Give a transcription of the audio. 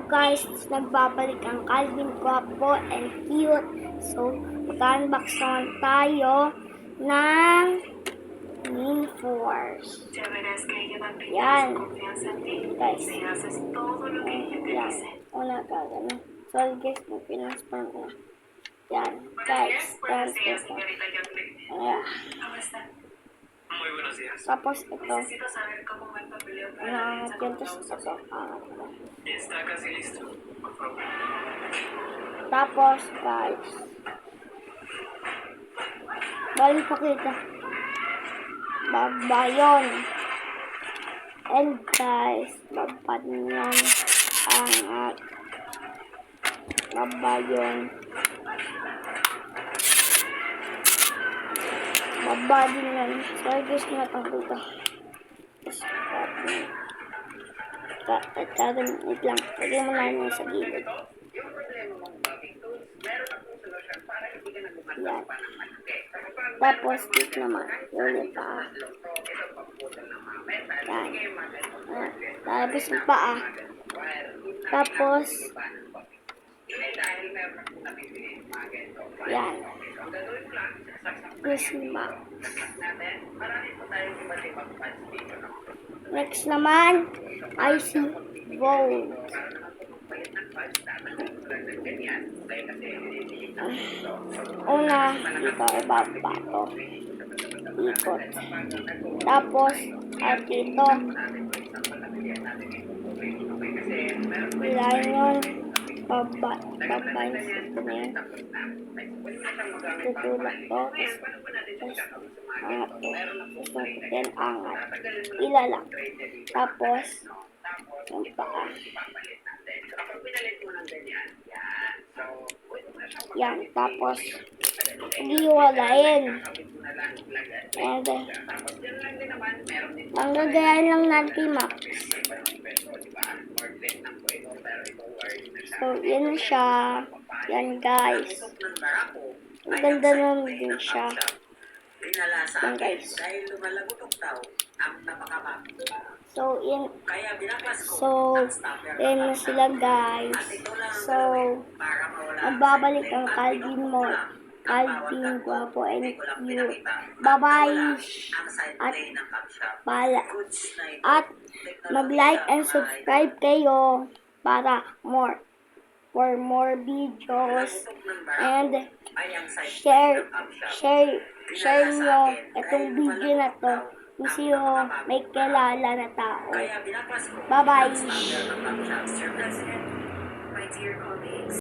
guys, nagbabalik ang Calvin Guapo and Cute. So, mag-unbox naman tayo ng Mini Force. Yan. Guys. Yan. Una ka, gano'n. So, guys, mag-transfer ko. Yan. Guys, transfer ko. Ayan. Tapos ito. Angat yun. Tapos ito. Tapos guys. Bali pa kita. Baba yun. And guys. Baba yun. Angat. Baba yun. Baba din yan. So guys, natanggal ito. Wait lang. Lagyan mo na yun sa gilid. Yan. Tapos, dito naman. Yun pa. Yan. Tapos yung paa. Tapos, yan. Next naman, IC Volt. Una, dito ibaba to. Ikot. Tapos, at dito. Ilayin yun. Baba yung ito na yan. Tutulak to. Tapos, angat to. Tapos, natin angat. Ilalak. Tapos, yung paa. Yan. Tapos, hiwalayin. And, ang gagayain lang natin, Max. So, yan na siya. Yan, guys. Ang ganda naman din siya. Yan, guys. So, yan. Yan na sila, guys. So, magbabalik ang Calvin mo. Calvin Guapo and Cute. Bye-bye. At mag-like and subscribe kayo para for more videos, and share nyo itong video na to kung sino may kilala na tao. Bye-bye.